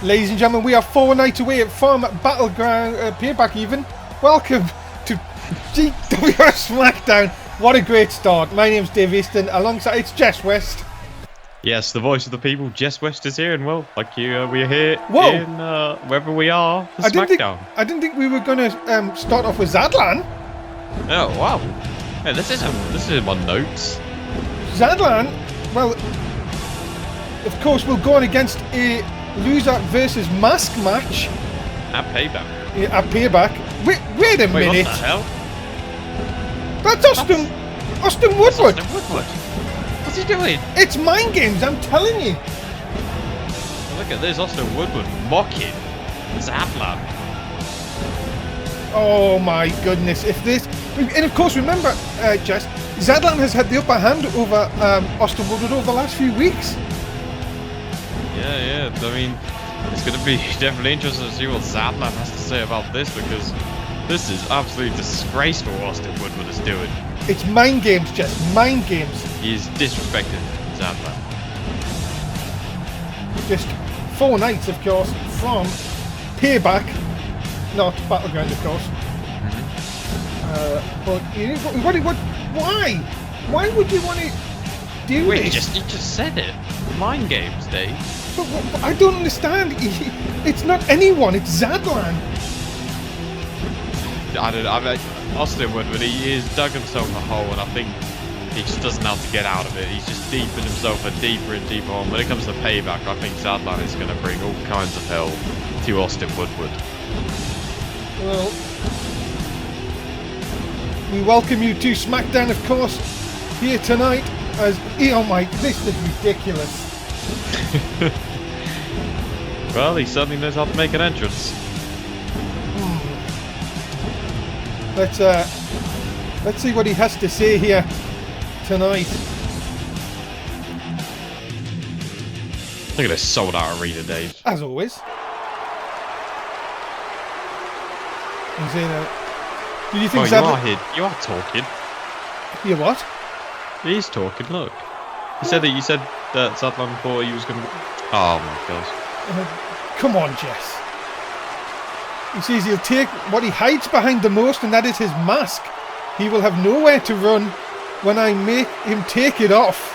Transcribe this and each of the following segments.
Ladies and gentlemen, we are 4 nights away from Battleground Payback even. Welcome to GWF Smackdown. What a great start. My name's Dave Easton, alongside it's Jess West. Yes, the voice of the people, Jess West is here, and well, like you, we're here Whoa. in wherever we are for Smackdown. I didn't think we were going to start off with Zadlan. Oh, wow. Yeah, this is my notes. Zadlan, well, of course, we'll go on against a loser versus mask match. At Payback. Yeah, at Payback. Wait a minute. What the hell? That's Austin Woodward. Austin Woodward. What's he doing? It's mind games, I'm telling you. Look at this, Austin Woodward mocking Zadlan. Oh my goodness, and of course remember, Jess, Zadlan has had the upper hand over Austin Woodward over the last few weeks. Yeah, I mean, it's going to be definitely interesting to see what Zadlan has to say about this, because this is absolutely disgraceful what Austin Woodward is doing. It's mind games, Jess, mind games. He is disrespecting Zadlan. Just 4 nights, of course, from Payback, not Battleground, of course. But why? Why would you want to do this? You just said it. Mind games, Dave. But I don't understand. It's not anyone. It's Zadlan. I mean, Austin Woodward, he has dug himself a hole, and I think he just doesn't know how to get out of it. He's just deeping himself a deeper and deeper hole. When it comes to Payback, I think Zadlan is going to bring all kinds of hell to Austin Woodward. Well, we welcome you to Smackdown, of course, here tonight. This is ridiculous. Well, he certainly knows how to make an entrance. Let's see what he has to say here tonight. Look at this sold out arena, Dave. As always. Do you think you are talking. You what? He's talking, look. You said that Zadlan thought he was going to... Oh my gosh. Come on, Jess. He says he'll take what he hides behind the most, and that is his mask. He will have nowhere to run when I make him take it off.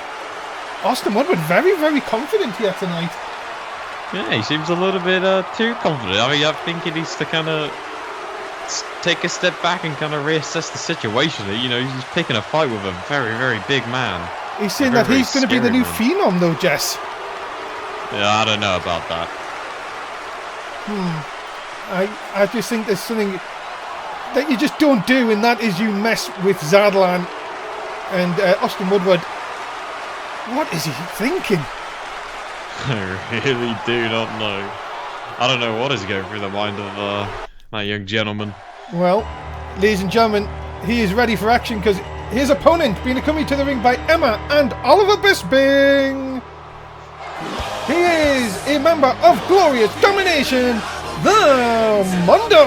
Austin Woodward, very, very confident here tonight. Yeah, he seems a little bit too confident. I mean, I think he needs to kind of take a step back and kind of reassess the situation. You know, he's picking a fight with a very, very big man. He's saying that he's going to be the new Phenom, though, Jess. Yeah, I don't know about that. I just think there's something that you just don't do, and that is you mess with Zadlan and Austin Woodward. What is he thinking? I really do not know. I don't know what is going through the mind of that young gentleman. Well, ladies and gentlemen, he is ready for action, because his opponent being accompanied to the ring by Emma and Oliver Bisping. He is a member of Glorious Domination, the Mundo.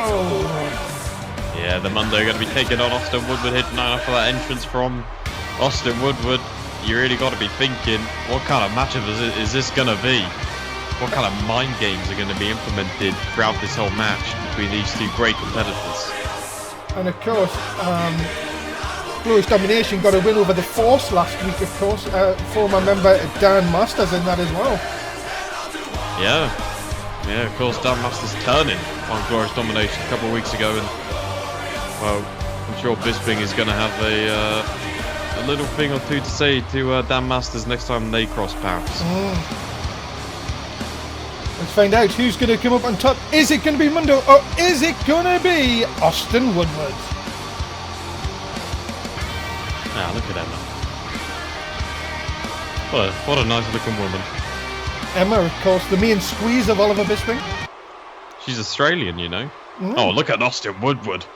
Yeah, the Mundo going to be taking on Austin Woodward, hitting after that entrance from Austin Woodward. You really got to be thinking, what kind of matchup is this going to be? What kind of mind games are going to be implemented throughout this whole match between these two great competitors? And of course, Glorious Domination got a win over the Force last week, of course. Former member Dan Masters in that as well. Yeah, of course, Dan Masters turning on Glorious Domination a couple of weeks ago, and well, I'm sure Bisping is going to have a little thing or two to say to Dan Masters next time they cross paths. Let's find out who's going to come up on top. Is it going to be Mundo, or is it going to be Austin Woodward? Ah, look at Emma. What a nice looking woman. Emma, of course, the main squeeze of Oliver Bisping. She's Australian, you know. Oh, look at Austin Woodward.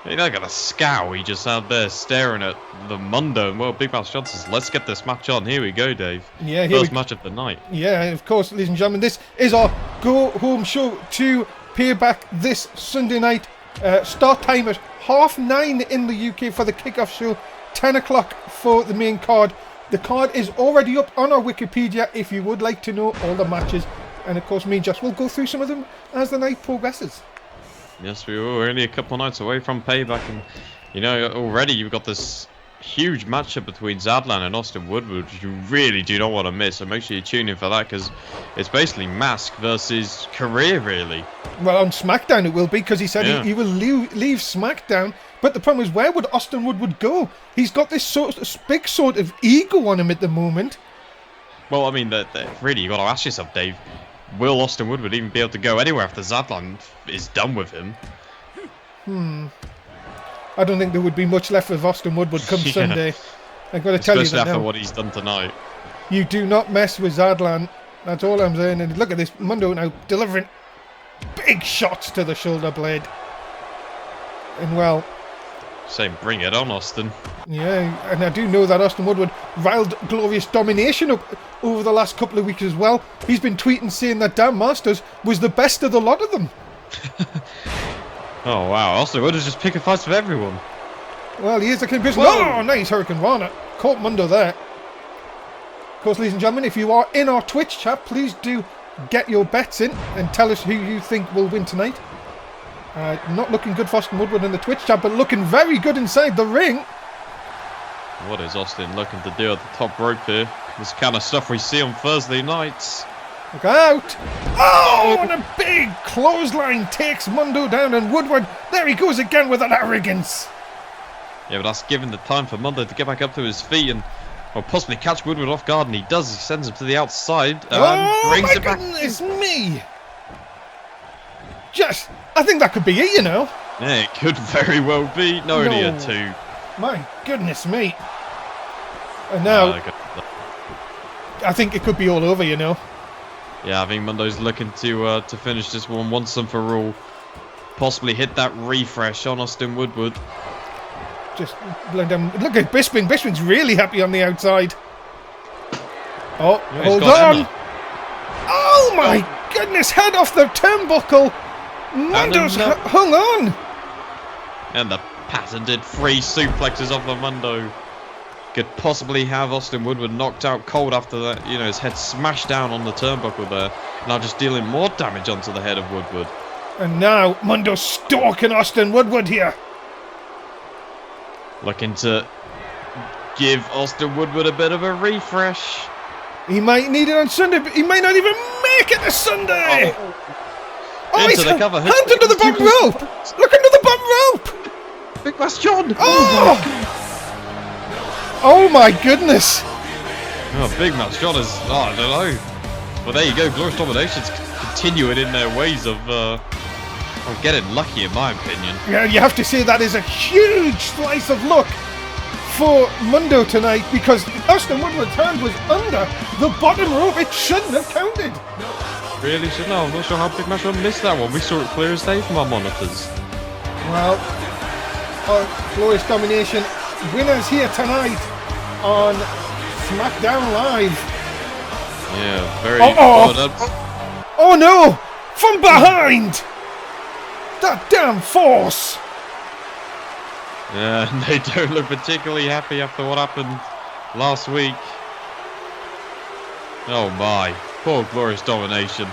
Hey, look at the scowl. He just out there staring at the Mundo. Well, Big Mouth John says, let's get this match on. Here we go, Dave. Yeah, first match of the night. Yeah, of course, ladies and gentlemen, this is our go-home show to Payback this Sunday night. Start time at 9:30 in the UK for the kickoff show. 10 o'clock for the main card. The card is already up on our Wikipedia if you would like to know all the matches And of course, me and Josh will go through some of them as the night progresses. Yes, we were only a couple of nights away from Payback, and you know, already you've got this huge matchup between Zadlan and Austin Woodward, which you really do not want to miss. So make sure you tune in for that, because it's basically Mask versus Career, really. Well, on SmackDown it will be, because he said he will leave SmackDown. But the problem is, where would Austin Woodward go? He's got this big sort of ego on him at the moment. Well, I mean, really, you got to ask yourself, Dave, will Austin Woodward even be able to go anywhere after Zadlan is done with him? I don't think there would be much left of Austin Woodward come Sunday. I've got to tell you that after now. what he's done tonight. You do not mess with Zadlan. That's all I'm saying. And look at this Mundo now delivering big shots to the shoulder blade. And well, saying, bring it on, Austin. Yeah, and I do know that Austin Woodward riled Glorious Domination up over the last couple of weeks as well. He's been tweeting saying that Dan Masters was the best of the lot of them. Oh wow, Austin Woodward's just picking fights with everyone. Well, he is the king of... Oh, nice Hurricane Rana. Caught Mundo there. Of course, ladies and gentlemen, if you are in our Twitch chat, please do get your bets in and tell us who you think will win tonight. Not looking good for Austin Woodward in the Twitch chat, but looking very good inside the ring. What is Austin looking to do at the top rope here? This kind of stuff we see on Thursday nights. Look out! Oh, and a big clothesline takes Mundo down, and Woodward, there he goes again with an arrogance. Yeah, but that's given the time for Mundo to get back up to his feet and possibly catch Woodward off guard, and he does. He sends him to the outside and brings it back. Oh my goodness me! I think that could be it, you know. Yeah, it could very well be. No, only a 2. My goodness me. And now, I think it could be all over, you know. Yeah, I think Mundo's looking to finish this one once and for all. Possibly hit that refresh on Austin Woodward. Just blend down. Look at Bisping. Bisping's really happy on the outside. Oh, yeah, hold on. Emma. Oh my goodness, head off the turnbuckle. Mundo's hung on. And the patented 3 suplexes off the Mundo. Could possibly have Austin Woodward knocked out cold after that. You know, his head smashed down on the turnbuckle there. Now just dealing more damage onto the head of Woodward. And now Mundo's stalking Austin Woodward here. Looking to give Austin Woodward a bit of a refresh. He might need it on Sunday, but he might not even make it to Sunday. Oh, into the cover. Hands under the bottom rope. Look under the bottom rope. Big Mass John. Oh my goodness! Oh, Big Mass John is, I don't know. Well, there you go. Glorious Domination's continuing in their ways of getting lucky, in my opinion. Yeah, you have to say that is a huge slice of luck for Mundo tonight, because Austin Woodward's hand was under the bottom rope. It shouldn't have counted. Really should know. I'm not sure how Big Mass John missed that one. We saw it clear as day from our monitors. Well, Glorious Domination winners here tonight on Smackdown Live. Yeah, very. Oh no! From behind! That damn force! Yeah, they don't look particularly happy after what happened last week. Oh my, poor Glorious Domination.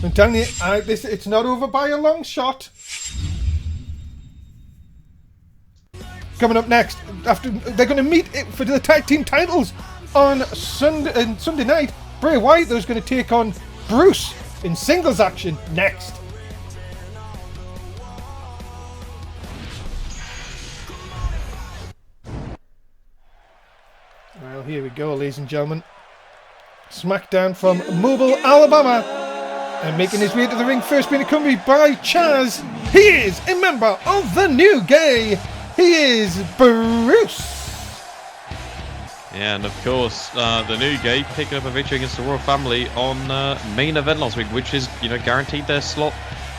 I'm telling you, it's not over by a long shot. Coming up next, after they're going to meet for the tag team titles on Sunday night. Bray Wyatt is going to take on Bruce in singles action next. Well, here we go, ladies and gentlemen. Smackdown from Mobile, Alabama, and making his way to the ring first, being accompanied by Chaz. He is a member of the New Gay. He is Bruce. Yeah, and of course, the New Gay picking up a victory against the Royal Family on main event last week, which is, you know, guaranteed their slot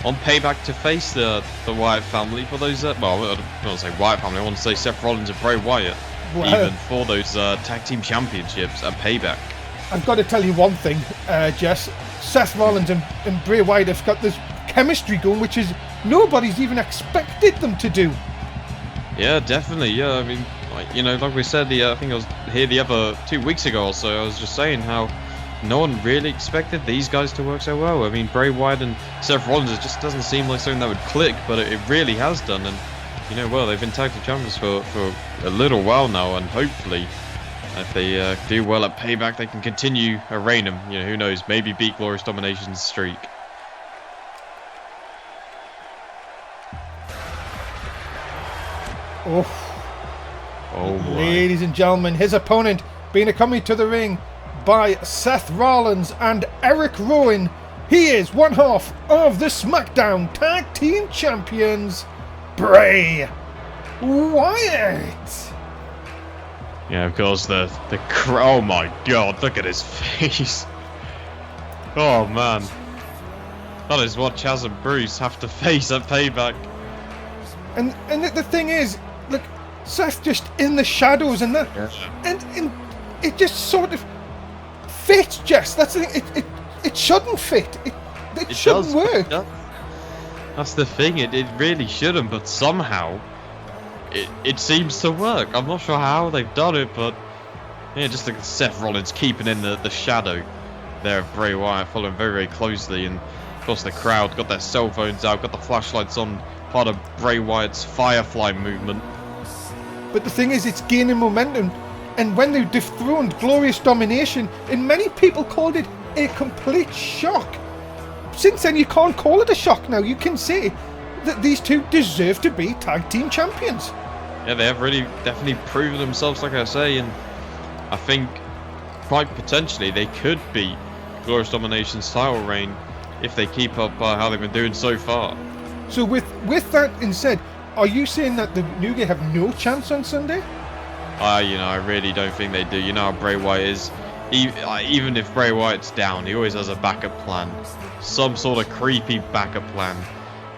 on Payback to face the Wyatt family for those. Well, I don't want to say Wyatt family. I want to say Seth Rollins and Bray Wyatt, even for those tag team championships at Payback. I've got to tell you one thing, Jess. Seth Rollins and Bray Wyatt have got this chemistry going, which is nobody's even expected them to do. Yeah, definitely. Yeah, I mean, like we said, I think I was here the other 2 weeks ago or so. I was just saying how no one really expected these guys to work so well. I mean, Bray Wyatt and Seth Rollins, it just doesn't seem like something that would click, but it really has done. And you know, well, they've been tag team champions for a little while now, and hopefully, if they do well at Payback, they can continue a reign. And you know, who knows, maybe beat Glorious Domination's streak. Oh my. Ladies and gentlemen, his opponent being accompanied to the ring by Seth Rollins and Eric Rowan. He is one half of the SmackDown Tag Team Champions, Bray Wyatt. Yeah, of course, oh my god, look at his face. Oh man. That is what Chaz and Bruce have to face at Payback. And the thing is, look, Seth just in the shadows and that, and it just sort of fits. Jess, that's the thing. It shouldn't fit. It shouldn't work. That's the thing. It really shouldn't, but somehow it seems to work. I'm not sure how they've done it, but yeah, just look at Seth Rollins keeping in the shadow there of Bray Wyatt, following very, very closely, and of course the crowd got their cell phones out, got the flashlights on, part of Bray Wyatt's Firefly movement. But the thing is, it's gaining momentum, and when they dethroned Glorious Domination, and many people called it a complete shock. Since then, you can't call it a shock now. You can say that these two deserve to be tag team champions. Yeah, they have really definitely proven themselves, like I say, and I think quite potentially they could beat Glorious Domination's title reign if they keep up how they've been doing so far. So with that instead, are you saying that the New Day have no chance on Sunday? You know, I really don't think they do. You know how Bray Wyatt is. Even if Bray Wyatt's down, he always has a backup plan. Some sort of creepy backup plan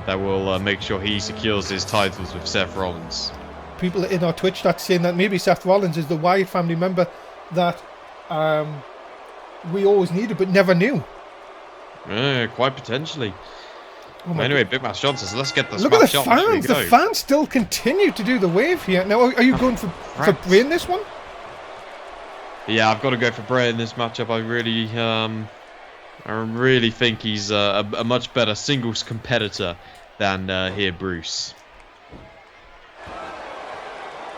that will make sure he secures his titles with Seth Rollins. People in our Twitch chat saying that maybe Seth Rollins is the Wyatt family member that we always needed but never knew. Yeah, quite potentially. Oh anyway, Big Match Johnson, so let's get the Look at the shot. fans. The fans still continue to do the wave here. Now, are you going for Bray in this one? Yeah, I've got to go for Bray in this matchup. I really think he's a much better singles competitor than here Bruce.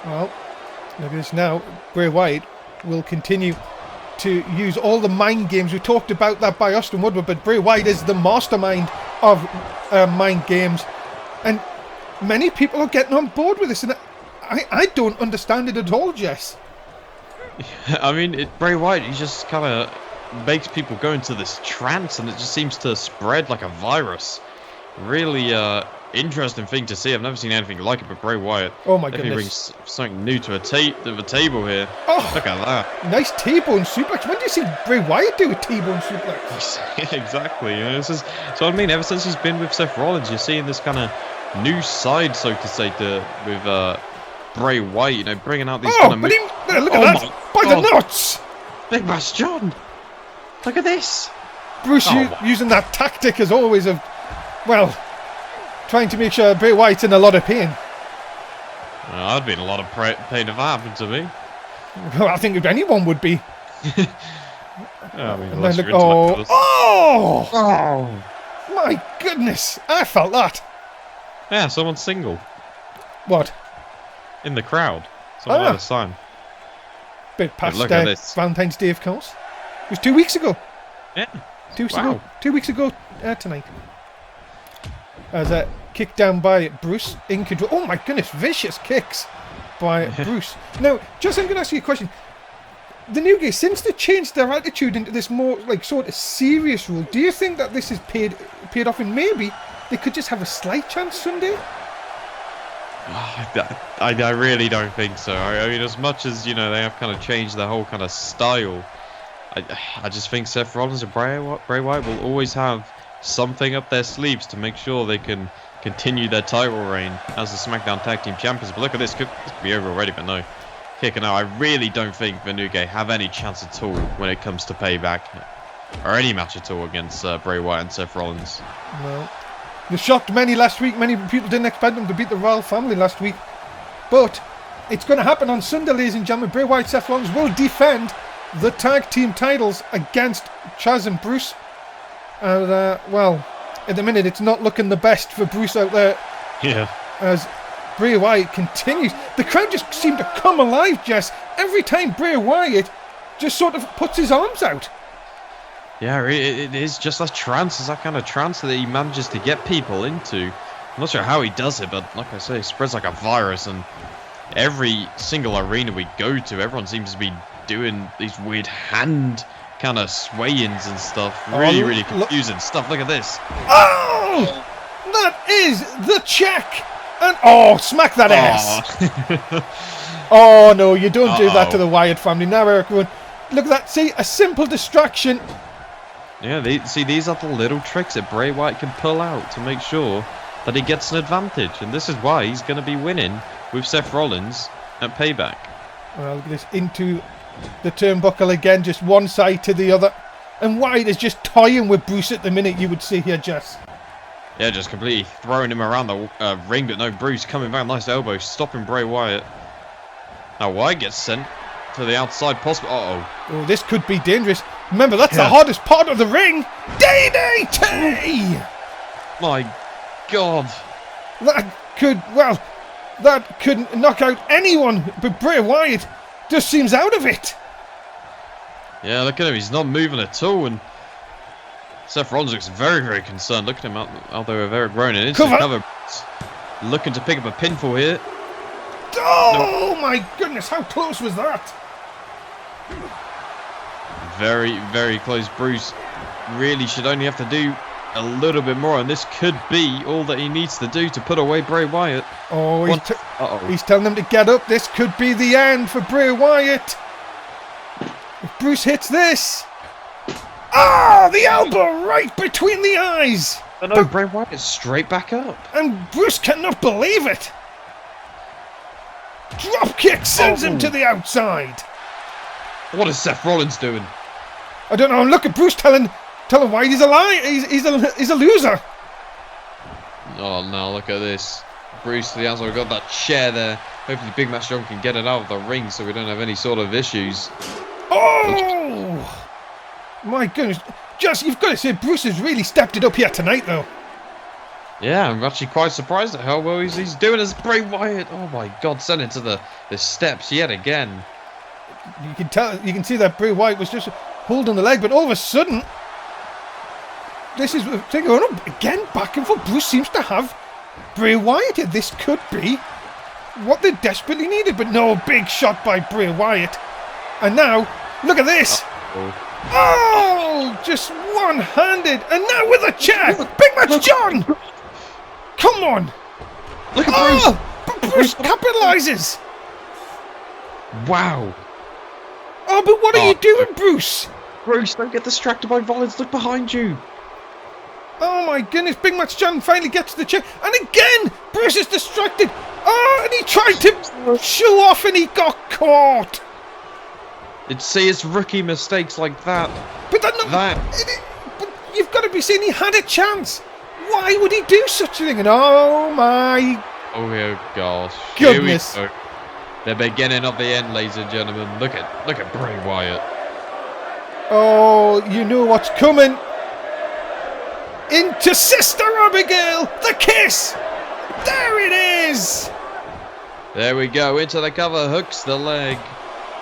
Well, look at this now. Bray Wyatt will continue to use all the mind games. We talked about that by Austin Woodward, but Bray Wyatt is the mastermind of mind games, and many people are getting on board with this, and I don't understand it at all, Jess. I mean, Bray Wyatt, he just kind of makes people go into this trance, and it just seems to spread like a virus. Really interesting thing to see. I've never seen anything like it, but Bray Wyatt definitely brings something new to the table here. Oh, look at that. Nice T-bone suplex. When do you see Bray Wyatt do a T-bone suplex? Yeah, exactly. You know, this is so I mean, ever since he's been with Seth Rollins, you're seeing this kind of new side, so to say, with Bray Wyatt, you know, bringing out these kind of moves. Look at that! By the nuts! Big Bass John! Look at this! Bruce using that tactic as always of, well, trying to make sure Bray Wyatt's in a lot of pain. Well, I'd be in a lot of pain if that happened to me. Well, I think if anyone would be. I mean, my goodness! I felt that. Yeah, someone's single. What? In the crowd. Someone had a sign. Bit past Valentine's Day, of course. It was 2 weeks ago. Yeah. 2 weeks ago tonight. As a kick down by Bruce in control. Oh my goodness, vicious kicks by Bruce. Now, just I'm going to ask you a question. The New Day, since they changed their attitude into this more like sort of serious role, do you think that this is paid off, and maybe they could just have a slight chance Sunday? I really don't think so. I mean, as much as, you know, they have kind of changed their whole kind of style, I just think Seth Rollins and Bray Wyatt will always have something up their sleeves to make sure they can continue their title reign as the SmackDown Tag Team Champions. But look at this, this could be over already, but no. Kicking out, I really don't think the New Day have any chance at all when it comes to Payback, or any match at all against Bray Wyatt and Seth Rollins. No. They shocked many last week. Many people didn't expect them to beat the Royal Family last week. But it's going to happen on Sunday, ladies and gentlemen. Bray Wyatt, Seth Rollins will defend the tag team titles against Chaz and Bruce. And, well, at the minute it's not looking the best for Bruce out there. Yeah. As Bray Wyatt continues. The crowd just seem to come alive, Jess, every time Bray Wyatt just sort of puts his arms out. Yeah, it is just that trance. It's that kind of trance that he manages to get people into. I'm not sure how he does it, but like I say, it spreads like a virus, and every single arena we go to, everyone seems to be doing these weird hand kind of swayings and stuff. Really confusing stuff. Look at this. Oh! That is the check! And smack that ass! Oh no, you don't do that to the Wyatt family. Now everyone, look at that. See, a simple distraction. Yeah, these are the little tricks that Bray Wyatt can pull out to make sure that he gets an advantage, and this is why he's going to be winning with Seth Rollins at Payback. Well, look at this, into the turnbuckle again, just one side to the other, and Wyatt is just toying with Bruce at the minute. You would see here, Jess. Yeah, just completely throwing him around the ring, but no, Bruce coming back, nice elbow, stopping Bray Wyatt. Now Wyatt gets sent to the outside, possible. Oh, this could be dangerous. Remember, that's the hardest part of the ring. DDT! My God. That could knock out anyone, but Bray Wyatt just seems out of it. Yeah, look at him. He's not moving at all, and Seth Rollins looks very, very concerned. Look at him out there with Eric Rowan. Instant cover. Looking to pick up a pinfall here. Oh my goodness, how close was that? Very, very close. Bruce really should only have to do a little bit more, and this could be all that he needs to do to put away Bray Wyatt. Oh, he's telling them to get up. This could be the end for Bray Wyatt. If Bruce hits this. The elbow right between the eyes. But no, Bray Wyatt is straight back up. And Bruce cannot believe it. Drop kick sends him to the outside. What is Seth Rollins doing? I don't know. Look at Bruce telling Wyatt he's a liar. He's a loser. Oh no! Look at this. Bruce to the outside. We've got that chair there. Hopefully, Big Match John can get it out of the ring so we don't have any sort of issues. Oh my goodness! Just you've got to say Bruce has really stepped it up here tonight, though. Yeah, I'm actually quite surprised at how well he's doing as Bray Wyatt. Oh my God! Sent into the steps yet again. You can see that Bray Wyatt was just holding the leg, but all of a sudden, this is going up again, back and forth. Bruce seems to have Bray Wyatt here. This could be what they desperately needed, but no, big shot by Bray Wyatt. And now, look at this. Just one-handed, and now with a chair. Big Match John. Come on. Look at Bruce. But Bruce capitalizes. Wow. Oh, but what are you doing, Bruce? Bruce, don't get distracted by Rollins. Look behind you. Oh my goodness, Big Match John finally gets to the chair. And again, Bruce is distracted. And he tried to show off and he got caught. It's rookie mistakes like that. But but you've got to be saying he had a chance. Why would he do such a thing? And oh my... Oh gosh. Goodness. The beginning of the end, ladies and gentlemen. Look at Bray Wyatt. Oh, you know what's coming. Into Sister Abigail. The kiss. There it is. There we go. Into the cover. Hooks the leg.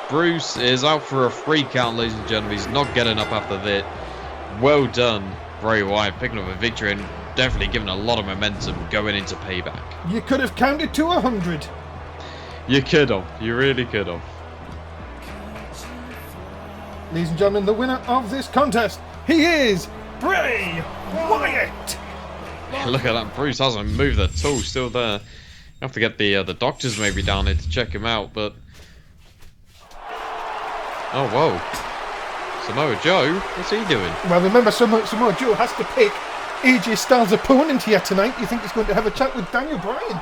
Bruce is out for a free count, ladies and gentlemen. He's not getting up after that. Well done, Bray Wyatt, picking up a victory and definitely giving a lot of momentum going into Payback. You could have counted to 100. You could have. You really could have. Ladies and gentlemen, the winner of this contest, he is Bray Wyatt. Look at that. Bruce hasn't moved at all. Still there. You have to get the doctors maybe down here to check him out, but... Oh, whoa. Samoa Joe? What's he doing? Well, remember, Samoa Joe has to pick AJ Styles' opponent here tonight. You think he's going to have a chat with Daniel Bryan?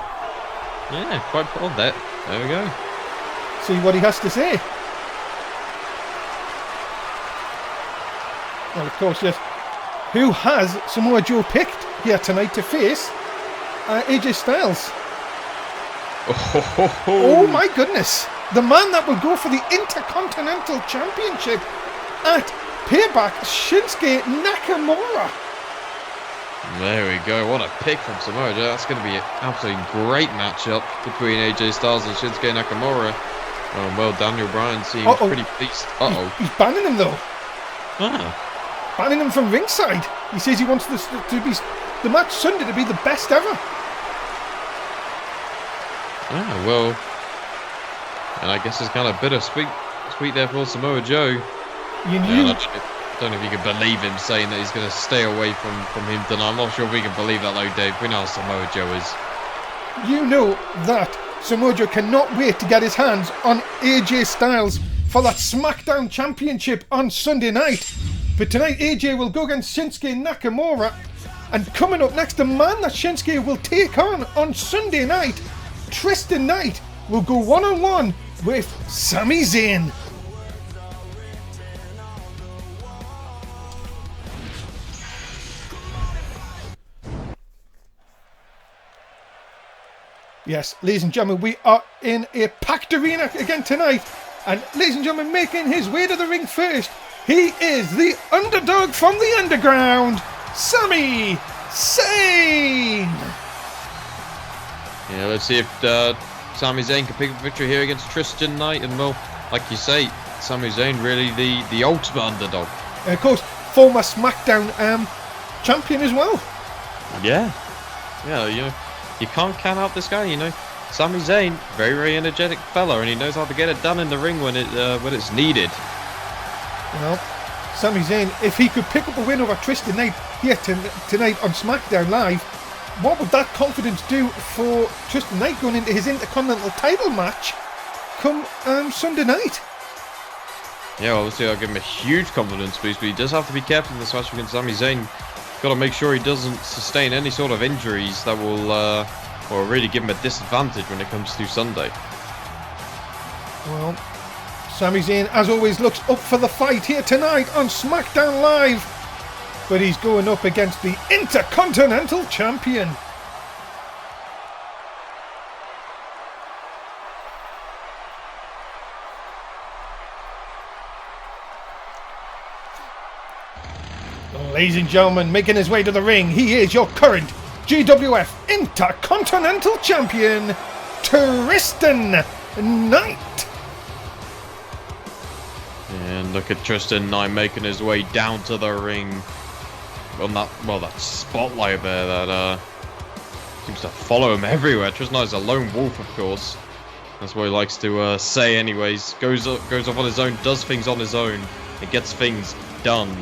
Yeah, quite bold there. There we go. See what he has to say. Well, of course, yes. Who has Samoa Joe picked here tonight to face AJ Styles? Oh my goodness. the man that will go for the Intercontinental Championship at Payback, Shinsuke Nakamura. There we go. What a pick from Samoa Joe. That's going to be an absolutely great matchup between AJ Styles and Shinsuke Nakamura. Oh, well, Daniel Bryan seems pretty pleased. He's banning him, though. Ah. Banning him from ringside. He says he wants this to be the match Sunday to be the best ever. Ah, well. And I guess it's kind of bittersweet there for Samoa Joe. You knew. I don't know if you can believe him saying that he's going to stay away from him tonight. I'm not sure if we can believe that though, Dave. We know how Samoa Joe is. You know that Samoa Joe cannot wait to get his hands on AJ Styles for that SmackDown Championship on Sunday night. But tonight AJ will go against Shinsuke Nakamura. And coming up next, the man that Shinsuke will take on Sunday night, Tristan Knight, will go one-on-one with Sami Zayn. Yes, ladies and gentlemen, we are in a packed arena again tonight. And ladies and gentlemen, making his way to the ring first, he is the underdog from the underground, Sami Zayn. Yeah, let's see if Sami Zayn can pick up victory here against Tristan Knight. And well, like you say, Sami Zayn really the ultimate underdog. And of course, former SmackDown champion as well. Yeah, you know. You can't count out this guy, you know. Sami Zayn, very, very energetic fella, and he knows how to get it done in the ring when it's needed. Well, Sami Zayn, if he could pick up a win over Tristan Knight here tonight on SmackDown Live, what would that confidence do for Tristan Knight going into his Intercontinental title match come Sunday night? Yeah, obviously I'll give him a huge confidence boost, but he does have to be careful in this match against Sami Zayn. Got to make sure he doesn't sustain any sort of injuries that will or really give him a disadvantage when it comes to Sunday. Well, Sami Zayn, as always, looks up for the fight here tonight on SmackDown Live. But he's going up against the Intercontinental Champion. Ladies and gentlemen, making his way to the ring, he is your current GWF Intercontinental Champion, Tristan Knight. And look at Tristan Knight making his way down to the ring on that spotlight there that seems to follow him everywhere. Tristan Knight's a lone wolf, of course. That's what he likes to say anyways. Goes off on his own, does things on his own, and gets things done.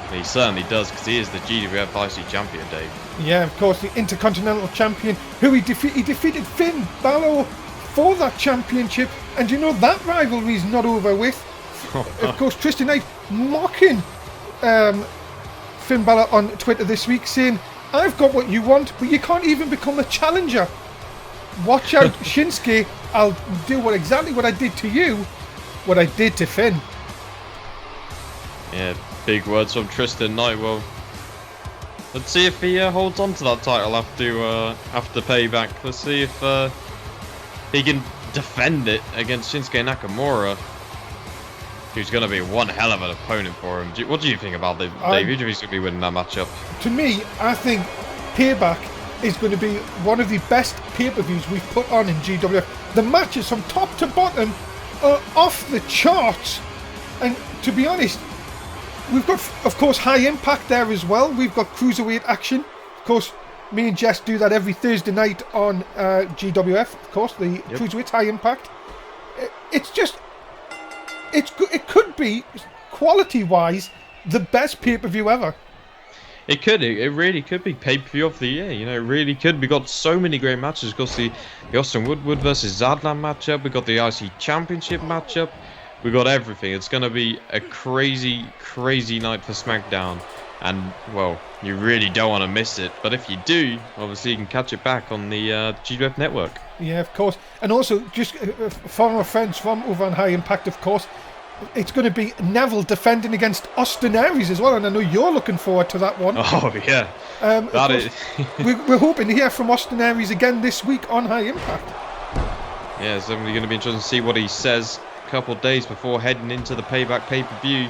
And he certainly does, because he is the GWF IC champion, Dave. Yeah, of course, the Intercontinental Champion, who he defeated Finn Balor for that championship. And you know that rivalry's not over with. Of course, Tristan Knight mocking Finn Balor on Twitter this week, saying, "I've got what you want, but you can't even become a challenger. Watch out, Shinsuke, I'll do exactly what I did to you, what I did to Finn." Yeah, big words from Tristan Knight. Well, let's see if he holds on to that title after Payback. Let's see if he can defend it against Shinsuke Nakamura, who's going to be one hell of an opponent for him. What do you think about Dave? Who do you think he's going to be winning that matchup? To me, I think Payback is going to be one of the best pay-per-views we've put on in GWF. The matches from top to bottom are off the charts. And to be honest, we've got, of course, High Impact there as well. We've got Cruiserweight action. Of course, me and Jess do that every Thursday night on GWF. Of course, the Cruiserweight High Impact. It could be, quality-wise, the best pay-per-view ever. It could. It really could be pay-per-view of the year. You know, it really could. We got so many great matches. Of course, the Austin Woodward versus Zadlan matchup. We got the IC Championship matchup. We got everything. It's going to be a crazy, crazy night for SmackDown. And, well, you really don't want to miss it. But if you do, obviously you can catch it back on the GWF network. Yeah, of course. And also, just former friends from over on High Impact, of course, it's going to be Neville defending against Austin Aries as well. And I know you're looking forward to that one. Oh, yeah. We're hoping to hear from Austin Aries again this week on High Impact. Yeah, it's definitely going to be interesting to see what he says a couple of days before heading into the Payback pay-per-view.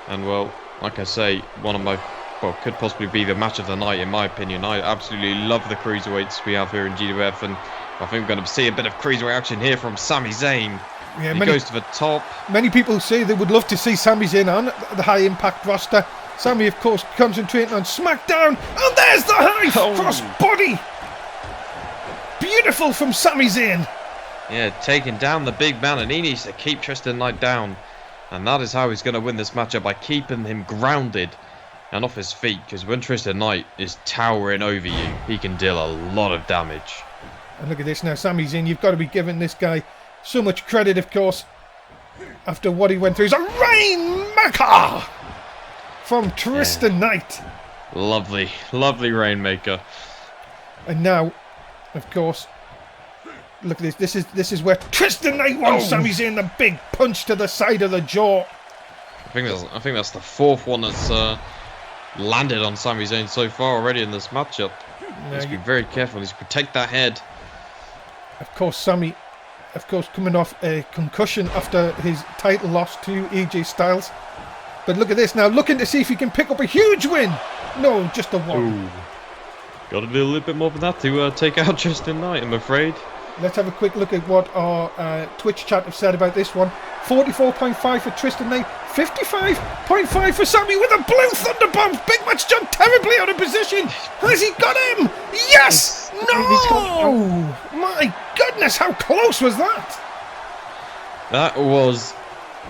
And, well, like I say, one of my, well, could possibly be the match of the night, in my opinion. I absolutely love the cruiserweights we have here in GWF, and I think we're going to see a bit of cruiserweight action here from Sami Zayn. Yeah, he goes to the top. Many people say they would love to see Sami Zayn on the High Impact roster. Sami, of course, concentrating on Smackdown, and there's the high cross body. Beautiful from Sami Zayn. Yeah, taking down the big man, and he needs to keep Tristan Knight down. And that is how he's going to win this matchup, by keeping him grounded and off his feet. Because when Tristan Knight is towering over you, he can deal a lot of damage. And look at this now, Sami Zayn, you've got to be giving this guy so much credit, of course, after what he went through. He's a Rainmaker from Tristan Knight. Lovely, lovely Rainmaker. And now, of course, look at this. This is where Tristan Knight won Sami Zayn, the big punch to the side of the jaw. I think that's the fourth one that's landed on Sami Zayn so far already in this matchup. He needs to be very careful. He needs to protect that head. Of course, Sami, coming off a concussion after his title loss to AJ Styles. But look at this now, looking to see if he can pick up a huge win. No, just a one. Ooh. Got to do a little bit more than that to take out Tristan Knight, I'm afraid. Let's have a quick look at what our Twitch chat have said about this one. 44.5 for Tristan Knight, 55.5 for Sami with a blue thunderbomb. Big Match John terribly out of position. Has he got him? Yes! No! My goodness, how close was that? That was...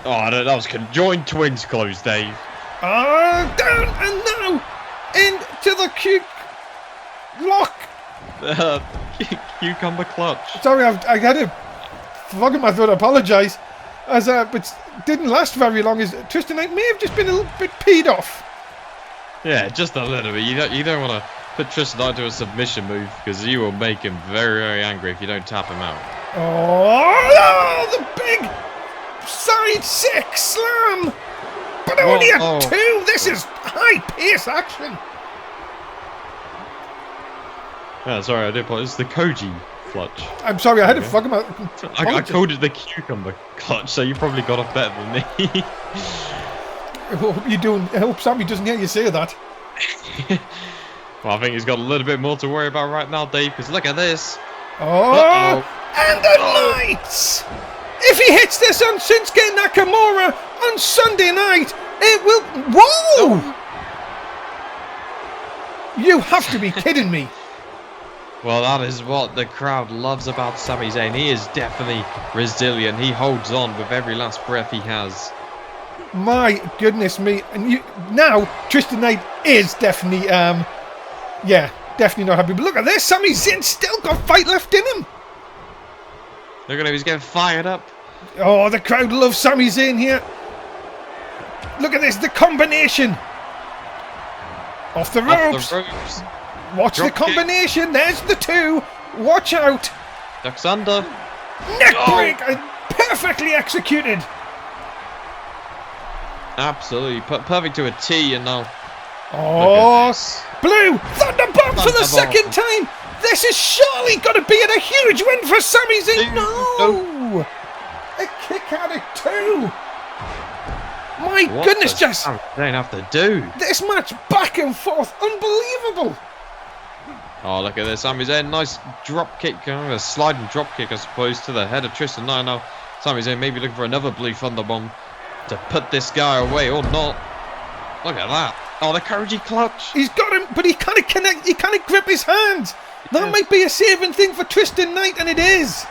Oh, that was conjoined twins close, Dave. Down and now into the lock. Cucumber clutch. Sorry, I had a frog in my throat. I apologise. But didn't last very long. As Tristan Knight may have just been a little bit peed off. Yeah, just a little bit. You don't want to put Tristan Knight to a submission move, because you will make him very, very angry if you don't tap him out. Oh, the big side six slam. But only a two. This is high pace action. Yeah, sorry, I did apologize. It's the Koji clutch. I'm sorry, I had a frog in my... I called it the cucumber clutch, so you probably got off better than me. I hope Sami doesn't hear you say that. Well, I think he's got a little bit more to worry about right now, Dave, because look at this. And the lights! If he hits this on Shinsuke Nakamura on Sunday night, it will... Whoa! You have to be kidding me. Well, that is what the crowd loves about Sami Zayn. He is definitely resilient. He holds on with every last breath he has. My goodness me. And now, Tristan Knight is definitely, definitely not happy. But look at this. Sami Zayn still got fight left in him. Look at him. He's getting fired up. Oh, the crowd loves Sami Zayn here. Look at this. The combination. Off the ropes. Watch the combination. Kick. There's the two. Watch out. Ducks under. Neck break. Perfectly executed. Absolutely. Perfect to a T. And now. Oh. Blue. Thunderbomb for the second time. This is surely got to be a huge win for Sami Zayn. No. A kick out of two. My goodness, Jess. What does Zayn have to do? This match back and forth. Unbelievable. Oh, look at this. Sami Zayn, nice drop kick, a sliding drop kick, I suppose, to the head of Tristan Knight. Now, Sami Zayn maybe looking for another blue thunderbomb to put this guy away, or not. Look at that. Oh, the Koji clutch. He's got him, but he can't connect. He can't grip his hands. That might be a saving thing for Tristan Knight, and it is.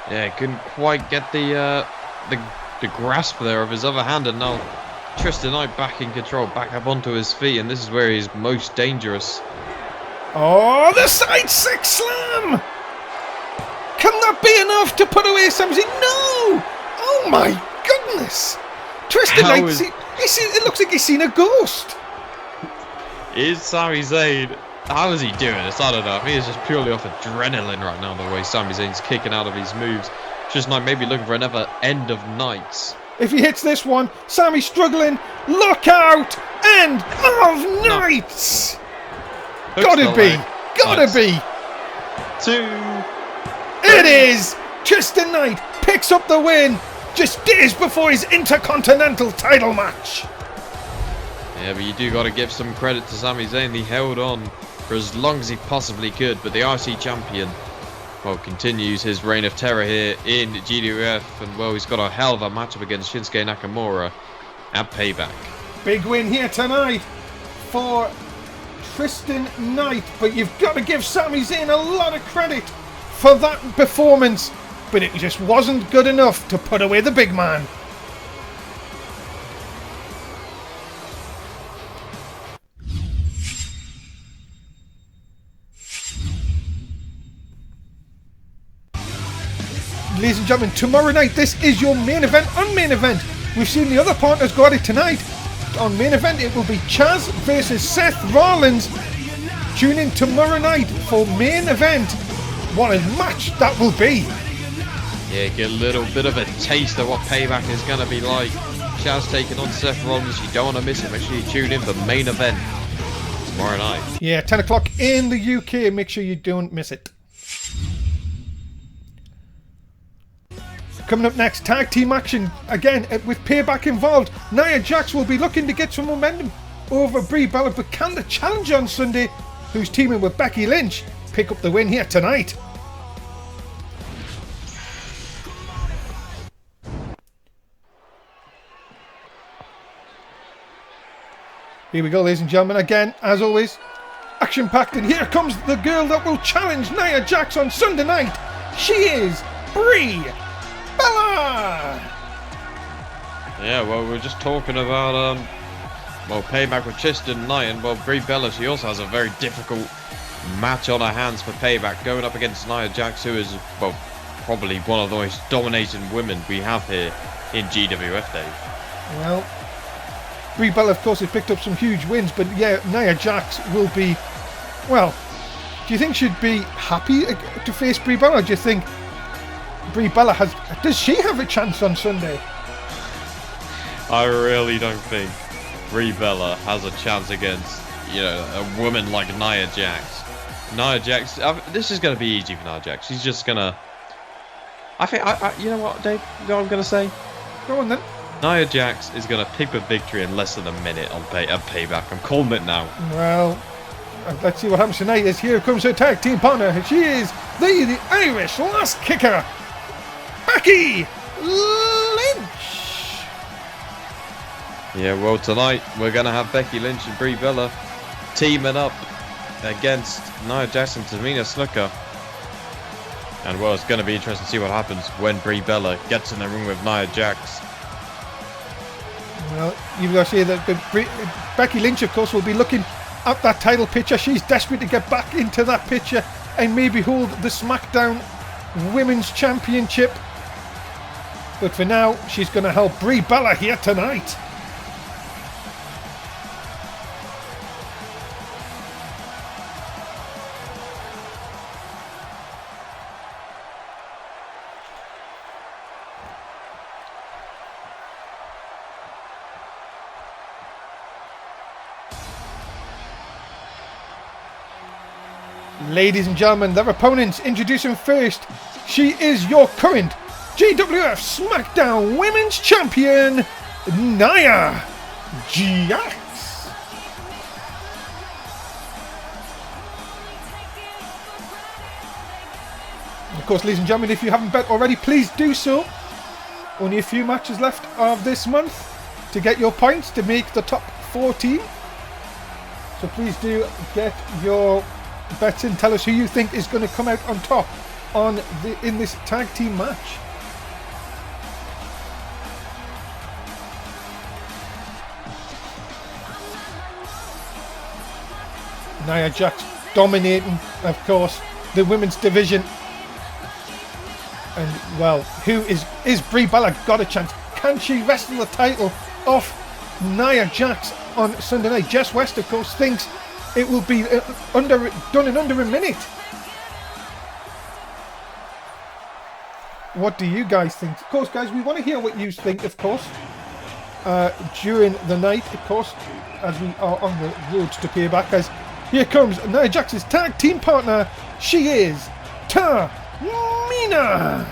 Yeah, couldn't quite get the grasp there of his other hand, and now Tristan Knight back in control, back up onto his feet, and this is where he's most dangerous. Oh, the side six slam! Can that be enough to put away Sami Zayn? No! Oh my goodness! Tristan Knight, it looks like he's seen a ghost. Is Sami Zayn? How is he doing this? I don't know. I think it's just purely off adrenaline right now, the way Sami Zayn's kicking out of his moves. Just like maybe looking for another end of nights. If he hits this one, Sami's struggling. Look out! End of nights! Gotta be! 2, It is! Tristan Knight picks up the win just days before his Intercontinental title match. Yeah, but you do got to give some credit to Sami Zayn. He held on for as long as he possibly could, but the RC champion, well, continues his reign of terror here in GWF, and well, he's got a hell of a matchup against Shinsuke Nakamura at Payback. Big win here tonight for Tristan Knight, but you've got to give Sami Zayn a lot of credit for that performance, but it just wasn't good enough to put away the big man. Ladies and gentlemen, tomorrow night, this is your main event on Main Event. We've seen the other partners go at it tonight. On Main Event, it will be Chaz versus Seth Rollins. Tune in tomorrow night for Main Event. What a match that will be. Yeah, get a little bit of a taste of what Payback is going to be like. Chaz taking on Seth Rollins. You don't want to miss it. Make sure you tune in for Main Event tomorrow night. Yeah, 10 o'clock in the UK. Make sure you don't miss it. Coming up next, tag team action again with Payback involved. Nia Jax will be looking to get some momentum over Brie Bella, but can the challenger on Sunday, who's teaming with Becky Lynch, pick up the win here tonight? Here we go, ladies and gentlemen. Again, as always, action-packed, and here comes the girl that will challenge Nia Jax on Sunday night. She is Brie Bella! Yeah, well, we're just talking about, Payback with Tristan Knight, and, well, Brie Bella, she also has a very difficult match on her hands for Payback, going up against Nia Jax, who is, well, probably one of the most dominating women we have here in GWF, Dave. Well, Brie Bella, of course, has picked up some huge wins, but yeah, Nia Jax will be, well, do you think she'd be happy to face Brie Bella, or do you think Brie Bella does she have a chance on Sunday? I really don't think Brie Bella has a chance against, a woman like Nia Jax. Nia Jax, this is going to be easy for Nia Jax. She's just going to, I think, you know what, Dave, you know what I'm going to say? Go on then. Nia Jax is going to pick up victory in less than a minute on Payback. I'm calling it now. Well, let's see what happens tonight, as here comes her tag team partner. She is the Irish Last Kicker, Becky Lynch. Yeah, well, tonight we're going to have Becky Lynch and Brie Bella teaming up against Nia Jax and Tamina Snuka. And, well, it's going to be interesting to see what happens when Brie Bella gets in the ring with Nia Jax. Well, you've got to say that Becky Lynch, of course, will be looking at that title picture. She's desperate to get back into that picture and maybe hold the Smackdown Women's Championship. But for now, she's going to help Brie Bella here tonight. Ladies and gentlemen, their opponents, introducing first, she is your current GWF SmackDown Women's Champion, Nia Jax. Of course, ladies and gentlemen, if you haven't bet already, please do so. Only a few matches left of this month to get your points to make the top 14. So please do get your bets in. Tell us who you think is going to come out on top in this tag team match. Nia Jax dominating, of course, the women's division. And, well, who is Brie Bella got a chance? Can she wrestle the title off Nia Jax on Sunday night? Jess West, of course, thinks it will be done in under a minute. What do you guys think? Of course, guys, we want to hear what you think, of course, during the night, of course, as we are on the road to Payback. As here comes Nia Jax's tag team partner. She is Tamina Tamina!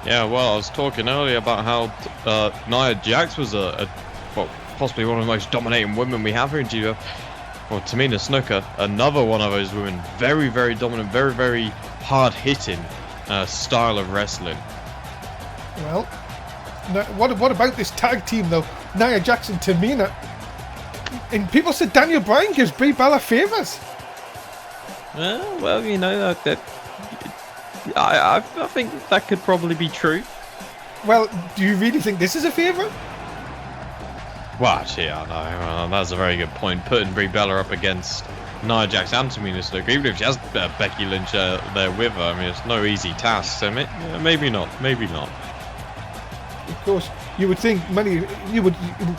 Yeah, well, I was talking earlier about how Nia Jax was well, possibly one of the most dominating women we have here in GWF. Well, Tamina Snuka, another one of those women, very, very dominant, very, very hard-hitting style of wrestling. Well, what about this tag team though? Nia Jax and Tamina. And people said Daniel Bryan gives Brie Bella favours. Well, you know, I think that could probably be true. Well, do you really think this is a favour? Well, actually, I know. That's a very good point. Putting Brie Bella up against Nia Jax and Tamina Snuka, even if she has Becky Lynch there with her, I mean, it's no easy task. So maybe not. Maybe not. Of course, you would think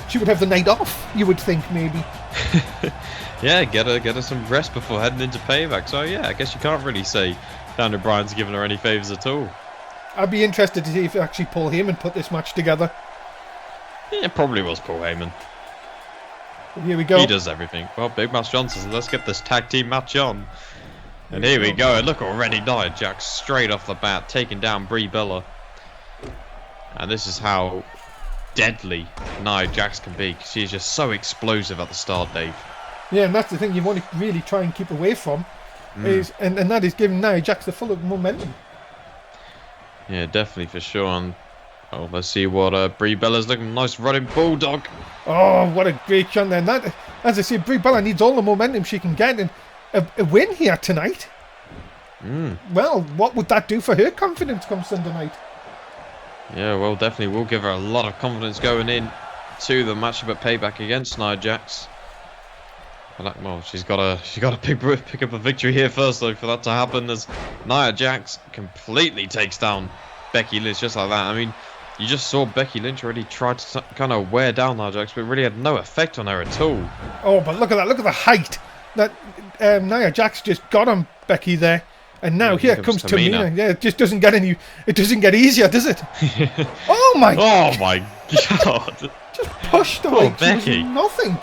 she would have the night off. You would think maybe. Yeah, get her some rest before heading into Payback. So yeah, I guess you can't really say Daniel Bryan's given her any favours at all. I'd be interested to see if actually Paul Heyman put this match together. Yeah, it probably was Paul Heyman. Here we go. He does everything. Well, Big Match Johnson, so let's get this tag team match on. And here we go. And look already, Nia Jax straight off the bat, taking down Brie Bella. And this is how deadly Nia Jax can be. She's just so explosive at the start, Dave. Yeah, and that's the thing you want to really try and keep away from. And that is giving Nia Jax the full of momentum. Yeah, definitely for sure. And let's see what Brie Bella's looking. Nice running bulldog. Oh, what a great shot there. And that, as I say, Brie Bella needs all the momentum she can get. And a win here tonight. Well, what would that do for her confidence come Sunday night? Yeah, well, definitely will give her a lot of confidence going in to the matchup at Payback against Nia Jax. Well, she's got to pick up a victory here first, though, for that to happen, as Nia Jax completely takes down Becky Lynch just like that. I mean, you just saw Becky Lynch already try to kind of wear down Nia Jax, but it really had no effect on her at all. Oh, but look at that! Look at the height that Nia Jax just got on Becky there. And now here comes Tamina. Yeah, it just doesn't get any. It doesn't get easier, does it? Oh my! Oh my God! Just pushed her like Becky. Nothing.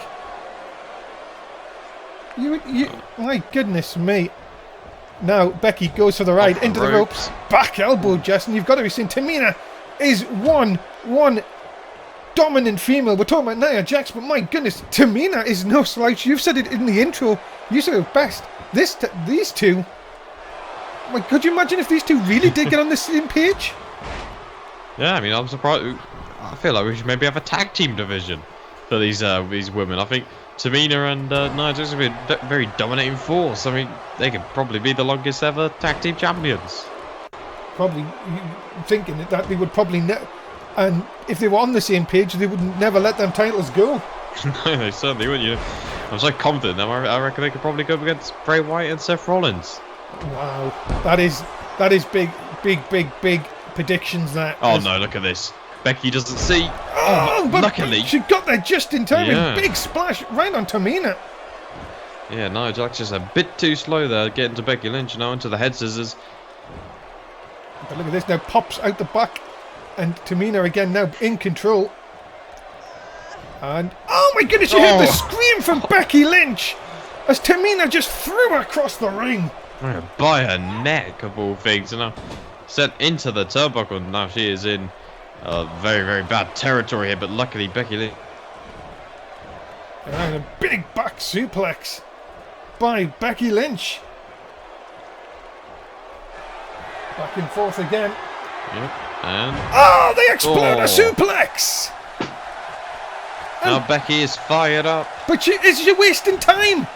My goodness me! Now Becky goes for the ride into the ropes, back elbow, Justin. You've got to be saying Tamina is one dominant female. We're talking about Nia Jax, but my goodness, Tamina is no slouch. You've said it in the intro. You said it best. These two. Could you imagine if these two really did get on the same page? Yeah, I mean, I'm surprised. I feel like we should maybe have a tag team division for these women. I think Tamina and Nia Jax would be a very dominating force. I mean, they could probably be the longest ever tag team champions. Probably thinking that they would probably and if they were on the same page, they would never let them titles go. No, they certainly wouldn't. You know, I'm so confident now. I reckon they could probably go up against Bray Wyatt and Seth Rollins. Wow, that is big predictions. That. Oh no! Look at this. Becky doesn't see. But luckily she got there just in time. Yeah. Big splash right on Tamina. Yeah, Nia Jax just a bit too slow there, getting to Becky Lynch now into the head scissors. But look at this now, pops out the back, and Tamina again now in control. And oh my goodness, you heard the scream from Becky Lynch as Tamina just threw her across the ring. By her neck, of all things, and now sent into the turnbuckle. Now she is in very, very bad territory here, but luckily Becky Lynch. And a big back suplex by Becky Lynch. Back and forth again. Yep, and oh, they explode a suplex. Now Becky is fired up. But she's wasting time.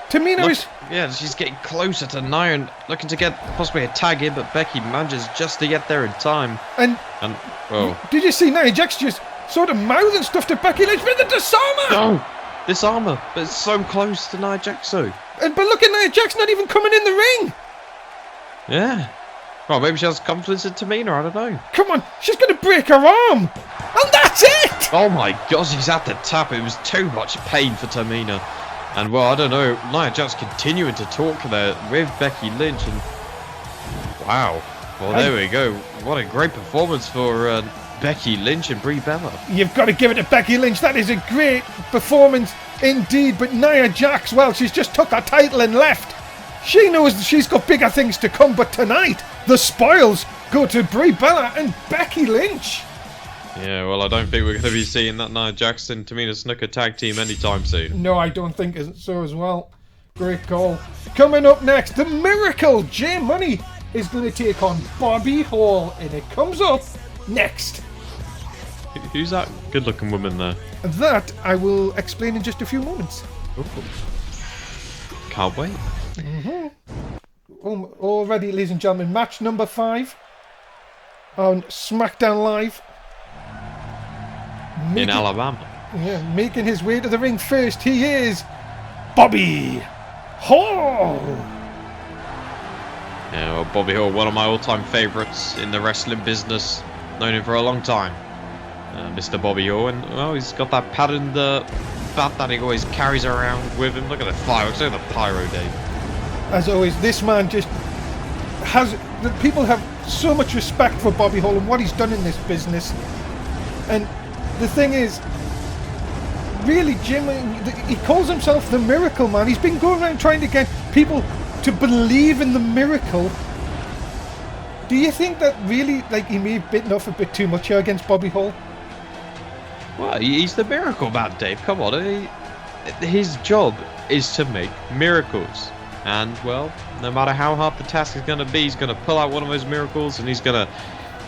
Tamina is... Yeah, she's getting closer to Nia and looking to get possibly a tag in, but Becky manages just to get there in time. And well, did you see Nia Jax just sort of mouthing stuff to Becky Lynch with the disarmer? No, disarmer, but it's so close to Nia Jax though. But look at Nia Jax not even coming in the ring. Yeah. Well, maybe she has confidence in Tamina, I don't know. Come on, she's going to break her arm. And that's it! Oh my God, she's at the tap. It was too much pain for Tamina. And well, I don't know, Nia Jax continuing to talk there with Becky Lynch, and wow. Well, there we go. What a great performance for Becky Lynch and Brie Bella. You've got to give it to Becky Lynch. That is a great performance indeed. But Nia Jax, well, she's just took her title and left. She knows that she's got bigger things to come, but tonight, the spoils go to Brie Bella and Becky Lynch. Yeah, well, I don't think we're going to be seeing that Nia Jackson Tamina Snuka tag team anytime soon. No, I don't think so as well. Great call. Coming up next, the Miracle J Money is going to take on Bobby Hall, and it comes up next. Who's that good-looking woman there? That I will explain in just a few moments. Ooh. Can't wait. Already, ladies and gentlemen, match number 5 on Smackdown Live. In Alabama. Yeah, making his way to the ring first, he is Bobby Hall. Yeah, well, Bobby Hall, one of my all-time favourites in the wrestling business. Known him for a long time. Mr. Bobby Hall, and well, he's got that patterned bat that he always carries around with him. Look at the fireworks, look at the pyro, Dave. As always, this man just has... People have so much respect for Bobby Hall and what he's done in this business. And the thing is, really, Jim, he calls himself the Miracle Man. He's been going around trying to get people to believe in the miracle. Do you think that really, like, he may have bitten off a bit too much here against Bobby Hall? Well, he's the Miracle Man, Dave. Come on. His job is to make miracles. And, well, no matter how hard the task is going to be, he's going to pull out one of those miracles and he's going to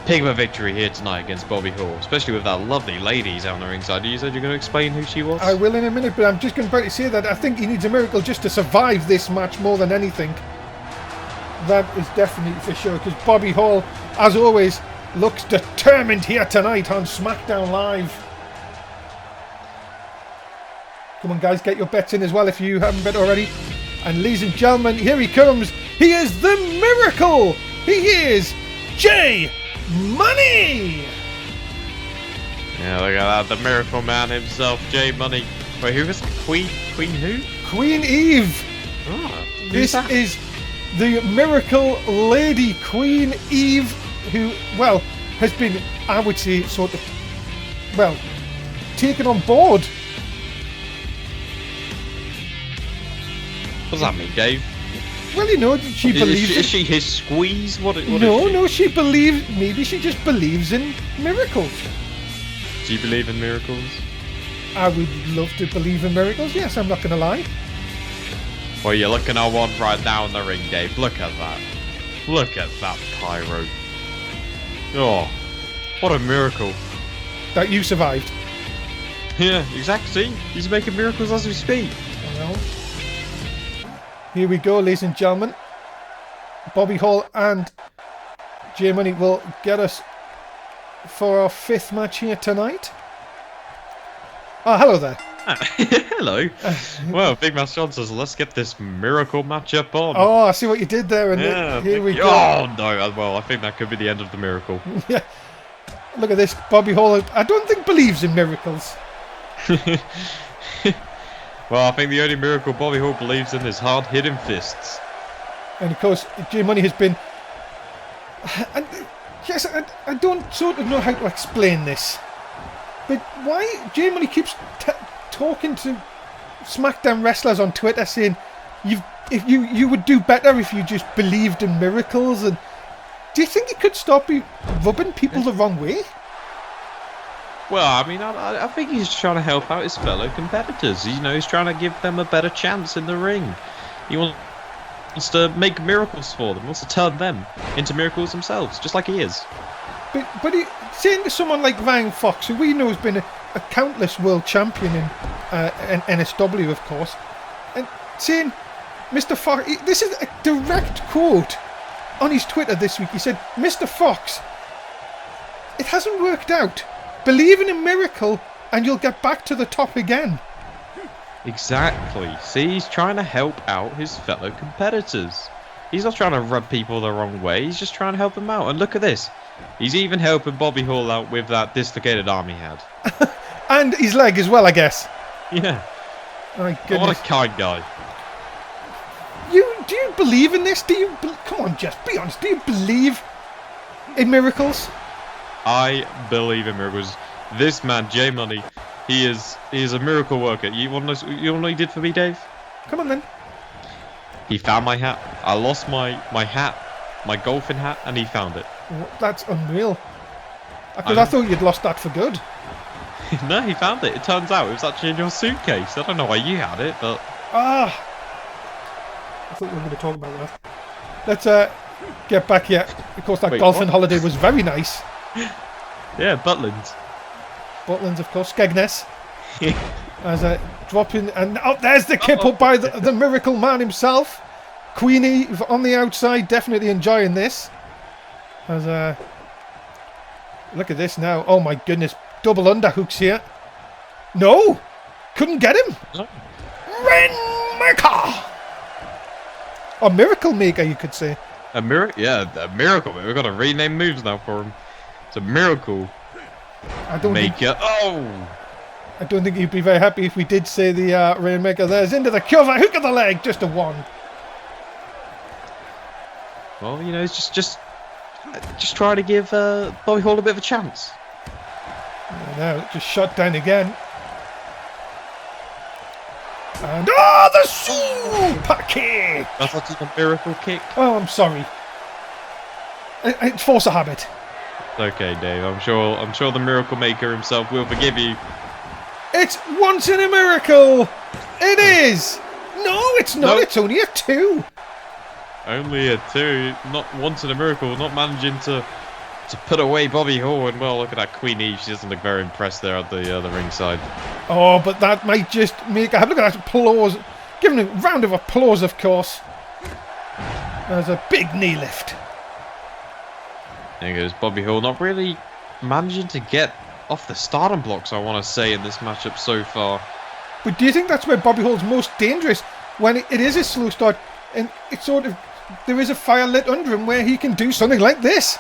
pick up a victory here tonight against Bobby Hall. Especially with that lovely lady he's on the ringside. You said you're going to explain who she was? I will in a minute, but I'm just going to say that I think he needs a miracle just to survive this match more than anything. That is definitely for sure, because Bobby Hall, as always, looks determined here tonight on Smackdown Live. Come on, guys, get your bets in as well if you haven't bet already. And ladies and gentlemen, here he comes. He is the Miracle. He is J Money. Yeah, look at that. The Miracle Man himself, J Money. Wait, who was Queen who? Queen Eve. Oh, This is the Miracle Lady, Queen Eve, who, well, has been, I would say, sort of, well, taken on board. What does that mean, Dave? Well, you know, she believes... Is she his squeeze? What is No, she believes... Maybe she just believes in miracles. Do you believe in miracles? I would love to believe in miracles, yes, I'm not going to lie. Well, you're looking at one right now in the ring, Dave. Look at that. Look at that pyro. Oh, what a miracle. That you survived. Yeah, exactly. He's making miracles as we speak. Well, here we go, ladies and gentlemen. Bobby Hall and J Money will get us for our 5th match here tonight. Oh, hello there. Hello. Well, Big Mass John says, let's get this miracle matchup on. Oh, I see what you did there. And yeah, here we go. Oh, no. Well, I think that could be the end of the miracle. Yeah. Look at this. Bobby Hall, I don't think believes in miracles. Well, I think the only miracle Bobby Hall believes in is hard-hitting fists. And, of course, J Money has been... And, yes, I don't sort of know how to explain this. But why J Money keeps talking to SmackDown wrestlers on Twitter saying you would do better if you just believed in miracles, and do you think he could stop rubbing people the wrong way? Well, I mean, I think he's trying to help out his fellow competitors. You know, he's trying to give them a better chance in the ring. He wants to make miracles for them. He wants to turn them into miracles themselves, just like he is. But saying to someone like Ryan Fox, who we know has been a countless world champion in NSW, of course, and saying, Mr. Fox, this is a direct quote on his Twitter this week. He said, Mr. Fox, it hasn't worked out. Believe in a miracle and you'll get back to the top again. Exactly. See, he's trying to help out his fellow competitors. He's not trying to rub people the wrong way. He's just trying to help them out. And look at this. He's even helping Bobby Hall out with that dislocated arm he had. And his leg as well, I guess. Yeah. My goodness. What a kind guy. Do you believe in this? Come on, Jess, be honest. Do you believe in miracles? I believe in miracles. This man, J Money, he is a miracle worker. You want to know what he did for me, Dave? Come on then. He found my hat. I lost my hat, my golfing hat, and he found it. That's unreal. Because I thought you'd lost that for good. No, he found it. It turns out it was actually in your suitcase. I don't know why you had it, but... I thought we were going to talk about that. Let's get back here. Of course, that golfing holiday was very nice. Yeah, Butland. Butland, of course. Skegness. As a dropping, and there's the kip up by the Miracle Man himself. Queenie on the outside, definitely enjoying this. As look at this now. Oh my goodness, double underhooks here. No, couldn't get him. No. Rainmaker, a Miracle Maker, you could say. A miracle, yeah, a miracle. We've got to rename moves now for him. It's a miracle. I don't Maker. I don't think he'd be very happy if we did say the Rainmaker. There's into the cover, hook of the leg, just a one. Well, you know, it's just try to give Bobby Hall a bit of a chance. Now just shot down again. And the super kick! I thought it was a miracle kick. Oh, I'm sorry. It's force of habit. Okay, Dave. I'm sure the Miracle Maker himself will forgive you. It's once in a miracle. It is. No, it's not. Nope. It's only a 2. Only a 2. Not once in a miracle. Not managing to put away Bobby Hall. And well, look at that Queenie. She doesn't look very impressed there at the ringside. Oh, but that might just make. Look at that applause. Giving a round of applause, of course. There's a big knee lift. There goes Bobby Hall. Not really managing to get off the starting blocks, I want to say, in this matchup so far. But do you think that's where Bobby Hall's most dangerous? When it is a slow start and it's sort of, there is a fire lit under him where he can do something like this.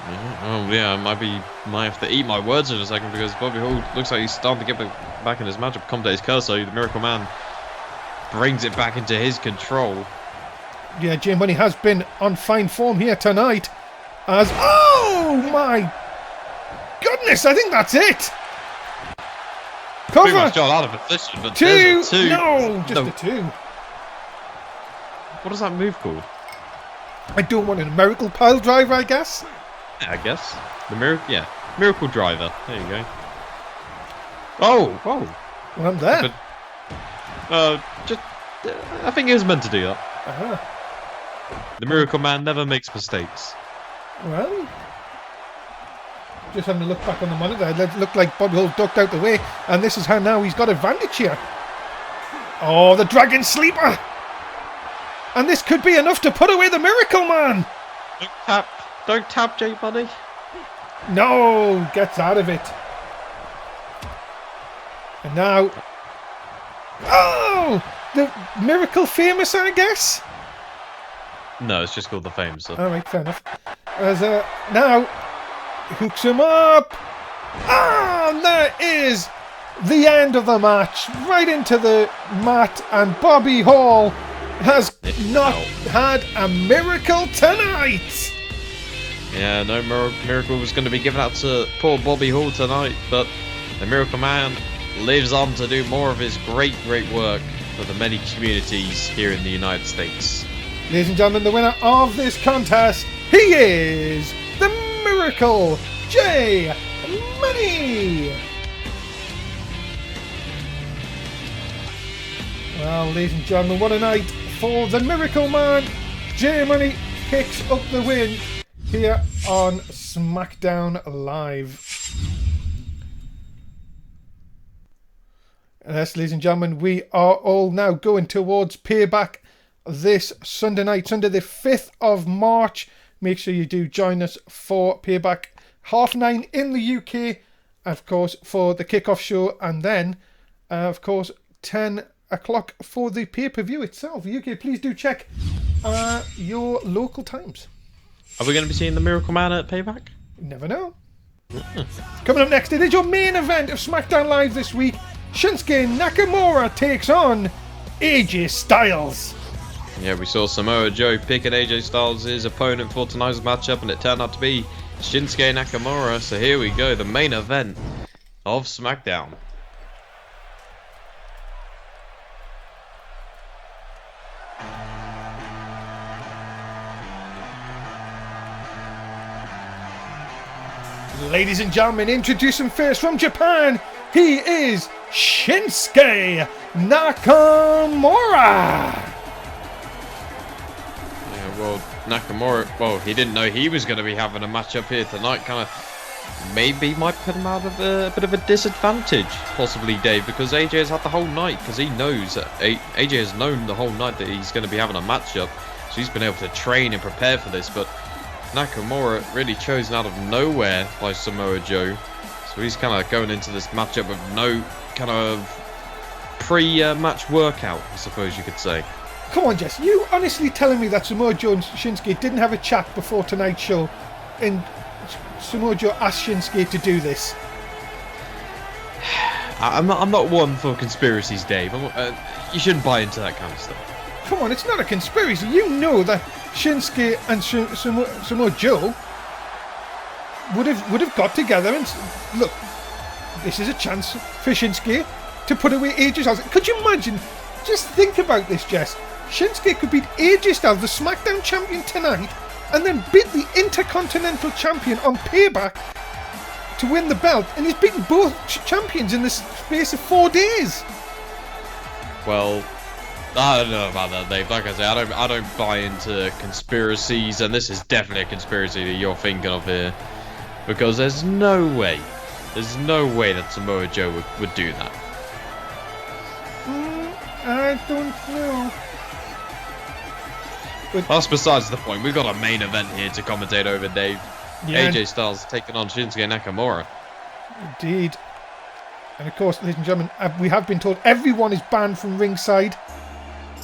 Yeah, oh yeah, I might have to eat my words in a second, because Bobby Hall looks like he's starting to get back in his matchup. Comdate's Curso, the Miracle Man, brings it back into his control. Yeah, J Money has been on fine form here tonight. As, oh my goodness, I think that's it. Cover. Pretty much got out of position, but 2. There's a 2. No, just No. a 2. What is that move called? I don't want a miracle pile driver, I guess. Yeah, I guess. The Miracle Driver. There you go. Oh, whoa. Well, I'm there. I think he was meant to do that. Uh-huh. The Miracle Man never makes mistakes. Well, just having a look back on the monitor, it looked like Bobby Hall ducked out the way, and this is how now he's got advantage here. Oh, the Dragon Sleeper! And this could be enough to put away the Miracle Man! Don't tap, J Money. No, gets out of it. And now, oh, the Miracle Famous, I guess. No, it's just called the Famous. All right, fair enough. As now hooks him up. And there is the end of the match, right into the mat, and Bobby Hall has not had a miracle tonight. Yeah, no miracle was going to be given out to poor Bobby Hall tonight, but the Miracle Man lives on to do more of his great work for the many communities here in the United States. Ladies and gentlemen, the winner of this contest, he is the Miracle J Money. Well, ladies and gentlemen, what a night for the Miracle Man. J Money picks up the win here on Smackdown Live. Yes, ladies and gentlemen, we are all now going towards Payback this Sunday night, Sunday the 5th of March. Make sure you do join us for Payback, 9:30 in the UK, of course, for the kickoff show, and then, of course, 10 o'clock for the pay-per-view itself. UK, please do check your local times. Are we going to be seeing the Miracle Man at Payback? You never know. Coming up next, it is your main event of SmackDown Live this week. Shinsuke Nakamura takes on AJ Styles. Yeah, we saw Samoa Joe picking AJ Styles' opponent for tonight's matchup, and it turned out to be Shinsuke Nakamura. So here we go, the main event of SmackDown. Ladies and gentlemen, introducing first from Japan, he is Shinsuke Nakamura. Yeah, well, Nakamura, well, he didn't know he was going to be having a match up here tonight. Kind of maybe might put him out of a bit of a disadvantage, possibly, Dave, because AJ has had the whole night, because he knows that AJ has known the whole night that he's going to be having a match up, so he's been able to train and prepare for this. But Nakamura really chosen out of nowhere by Samoa Joe, so he's kind of going into this matchup with no kind of pre-match workout, I suppose you could say. Come on, Jess, you honestly telling me that Samoa Joe and Shinsuke didn't have a chat before tonight's show, and Samoa Joe asked Shinsuke to do this? I'm not one for conspiracies, Dave. You shouldn't buy into that kind of stuff. Come on, it's not a conspiracy. You know that Shinsuke and Samoa Joe would have got together and look, this is a chance for Shinsuke to put away AJ Styles. Could you imagine? Just think about this, Jess. Shinsuke could beat AJ Styles, the Smackdown champion, tonight, and then beat the Intercontinental champion on Payback to win the belt, and he's beaten both champions in the space of 4 days. Well, I don't know about that, Dave. Like I say, I don't buy into conspiracies, and this is definitely a conspiracy that you're thinking of here, because there's no way that Samoa Joe would do that. I don't know. But that's besides the point. We've got a main event here to commentate over, Dave. Yeah, AJ Styles taking on Shinsuke Nakamura. Indeed. And of course, ladies and gentlemen, we have been told everyone is banned from ringside.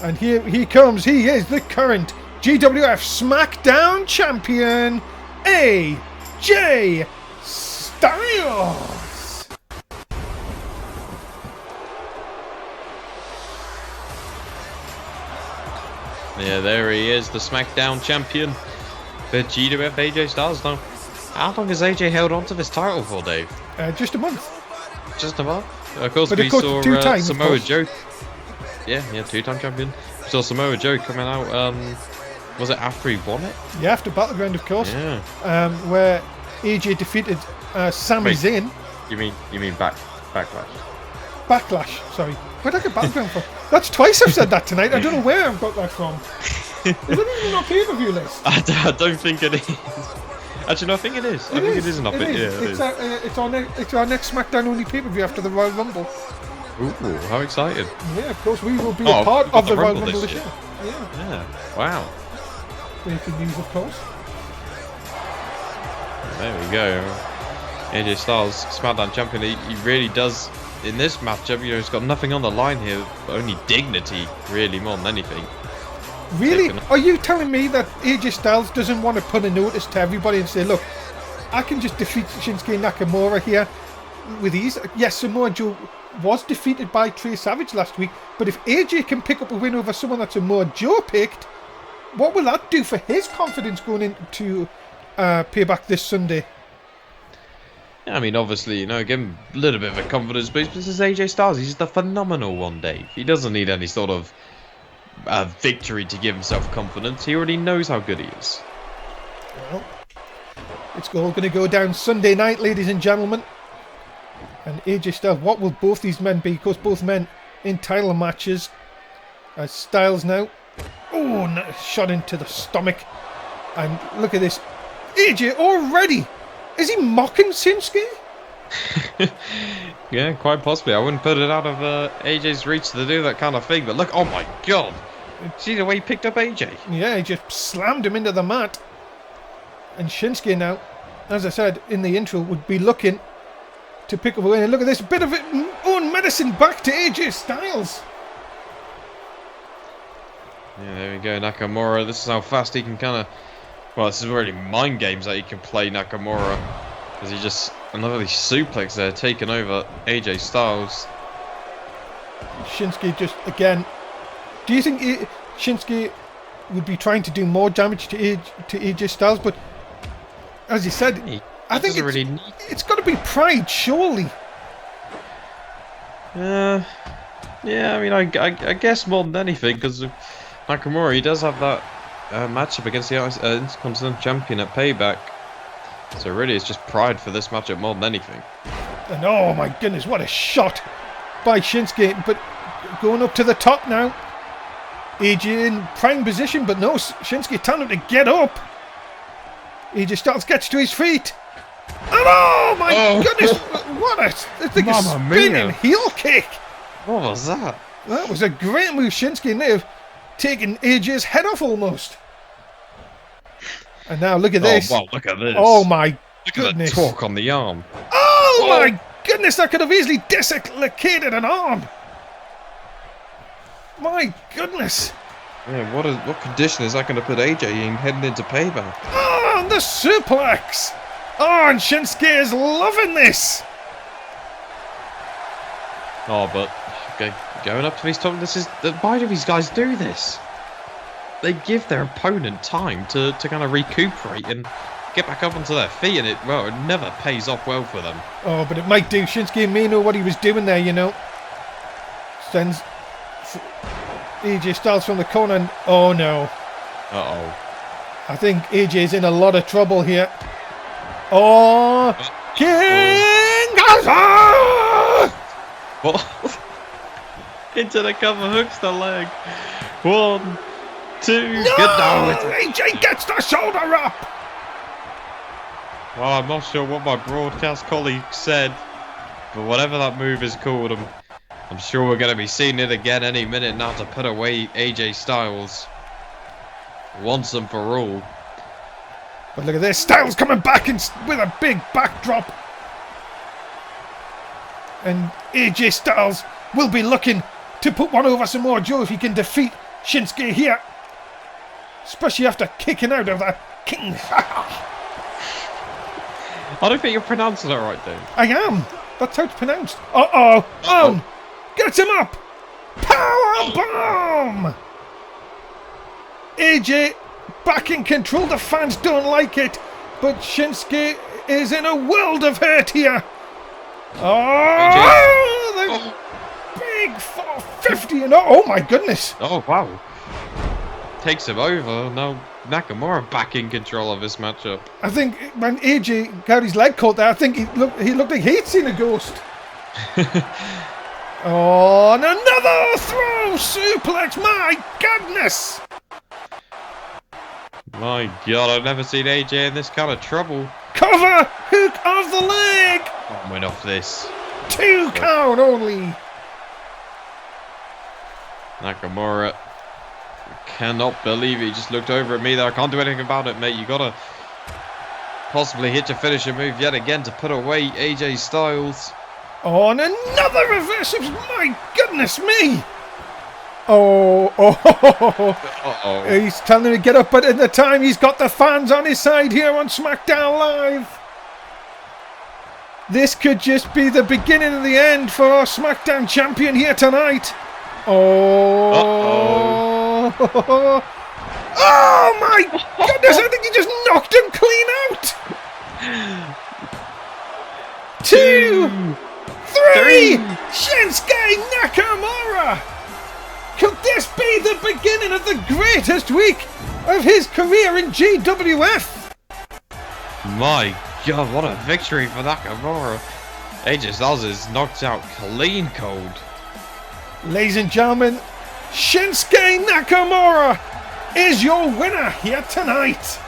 And here he comes. He is the current GWF SmackDown champion, AJ Styles. Yeah, there he is, the SmackDown champion. The GWF AJ Styles. Now, how long has AJ held on to this title for, Dave? Just a month. Just a month? Of course, but we saw two-time, Samoa Joe. Yeah, two-time champion. We saw Samoa Joe coming out, was it after he won it? Yeah, after Battleground, of course. Yeah. Where AJ defeated Sami Zayn. You mean Backlash? Backlash, sorry. Where'd I get Battleground from? That's twice I've said that tonight. I don't know where I've got that from. Is it even on pay-per-view list? I don't think it is. Actually, no, I think it is. I think it is an up. It's our next SmackDown only pay-per-view after the Royal Rumble. Ooh, how excited! Yeah, of course, we will be a part of the Royal Rumble this year. Yeah. Wow. Breaking news, of course. There we go. AJ Styles, SmackDown champion. He really does. In this matchup, he's got nothing on the line here, only dignity, really, more than anything. Really? Are you telling me that AJ Styles doesn't want to put a notice to everybody and say, look, I can just defeat Shinsuke Nakamura here with ease? Yes, Samoa Joe was defeated by Trey Savage last week, but if AJ can pick up a win over someone that Samoa Joe picked, what will that do for his confidence going into Payback this Sunday? Yeah, I mean, obviously, give him a little bit of a confidence boost. This is AJ Styles. He's the phenomenal one, Dave. He doesn't need any sort of victory to give himself confidence. He already knows how good he is. Well, it's all going to go down Sunday night, ladies and gentlemen. And AJ Styles, what will both these men be? Because both men in title matches. Styles now. Oh, shot into the stomach. And look at this. AJ already. Is he mocking Shinsuke? Yeah, quite possibly. I wouldn't put it out of AJ's reach to do that kind of thing. But look, oh my god. See the way he picked up AJ? Yeah, he just slammed him into the mat. And Shinsuke now, as I said in the intro, would be looking to pick up a win. And look at this, bit of own medicine back to AJ Styles. Yeah, there we go, Nakamura. This is how fast he can kind of... Well, this is really mind games that he can play, Nakamura. Because he just... Another suplex there, taking over AJ Styles. Shinsuke just, again... Do you think Shinsuke would be trying to do more damage to AJ Styles? But, as you said, I think it's got to be pride, surely. Yeah, I mean, I guess more than anything, because Nakamura, he does have that matchup against the Intercontinental Champion at Payback. So really, it's just pride for this matchup more than anything. And oh my goodness, what a shot by Shinsuke. But going up to the top now. AJ in prime position, but no, Shinsuke telling him to get up. AJ Styles gets to his feet. And oh my goodness, what a, it's like a spinning heel kick. What was that? That was a great move, Shinsuke may have taken AJ's head off almost. And now look at this. Oh, wow, look at this. Oh my Look goodness. at that torque on the arm. Oh my goodness, that could have easily dislocated an arm. My goodness. Yeah, what condition is that going to put AJ in heading into Payback? Oh, and the suplex. Oh, and Shinsuke is loving this. Oh, but okay, going up to his top. Why do these guys do this? They give their opponent time to kind of recuperate and get back up onto their feet, and it never pays off well for them. Oh, but it might do. Shinsuke may know what he was doing there, you know. Sends AJ Styles from the corner, and oh no. Uh-oh. I think AJ's in a lot of trouble here. Oh, King Gaza! What? Into the cover, hooks the leg. 1, 2, no! get down with it. AJ gets the shoulder up. Well, I'm not sure what my broadcast colleague said, but whatever that move is called, I'm sure we're going to be seeing it again any minute now to put away AJ Styles once and for all. But look at this, Styles coming back with a big backdrop. And AJ Styles will be looking to put one over Samoa Joe if he can defeat Shinsuke here. Especially after kicking out of that King. I don't think you're pronouncing that right, dude. I am. That's how it's pronounced. Uh-oh. On. Gets him up. Power bomb. AJ back in control. The fans don't like it. But Shinsuke is in a world of hurt here. Oh, the big 450. And oh my goodness. Oh, wow. Takes him over. Now Nakamura back in control of this matchup. I think when AJ got his leg caught there, I think he looked like he'd seen a ghost. Oh, and another throw suplex. My goodness. My God, I've never seen AJ in this kind of trouble. Cover hook of the leg. Oh, went off this. 2 count only. Nakamura. Cannot believe he just looked over at me there. I can't do anything about it, mate. You gotta possibly hit your finisher move yet again to put away AJ Styles. Oh, and another reverse. My goodness me. Oh. Uh-oh. He's telling him to get up, but at the time he's got the fans on his side here on Smackdown Live. This could just be the beginning of the end for our Smackdown champion here tonight. Oh. Uh-oh. Oh my goodness, I think he just knocked him clean out. 2, 3, Shinsuke Nakamura. Could this be the beginning of the greatest week of his career in GWF? My God, what a victory for Nakamura. AJ Styles is knocked out clean cold. Ladies and gentlemen, Shinsuke Nakamura is your winner here tonight.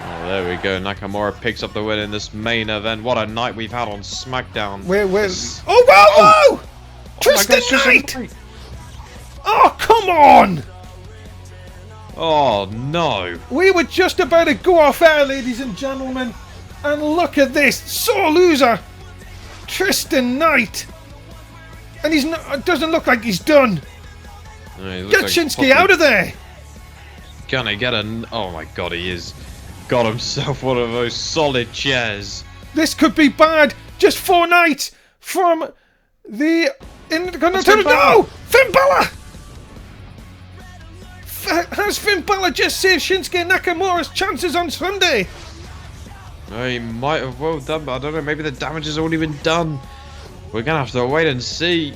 Oh, there we go. Nakamura picks up the win in this main event. What a night we've had on SmackDown. Where's... Oh, whoa! Tristan Knight! Oh, come on! Oh, no. We were just about to go off air, ladies and gentlemen. And look at this. Sore loser. Tristan Knight. And he's not, it doesn't look like he's done. Yeah, Get Shinsuke out of there. Gonna get a... Oh, my God, he is. Got himself one of those solid chairs. This could be bad. Just 4 nights from the Intercontinental. No! Finn Balor! Has Finn Balor just saved Shinsuke Nakamura's chances on Sunday? He might have well done, but I don't know. Maybe the damage has already been done. We're gonna have to wait and see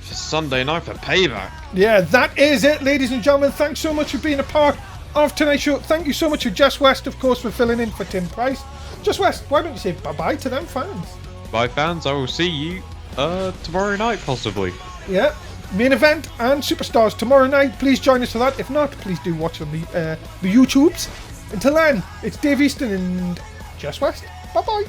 for Sunday night for Payback. Yeah, that is it, ladies and gentlemen. Thanks so much for being a part of tonight's show. Thank you so much to Just West, of course, for filling in for Tim Price. Just West, why don't you say bye-bye to them fans? Bye, fans. I will see you tomorrow night, possibly. Yeah, main event and Superstars tomorrow night. Please join us for that. If not, please do watch on the YouTubes. Until then, it's Dave Easton and Just West. Bye-bye.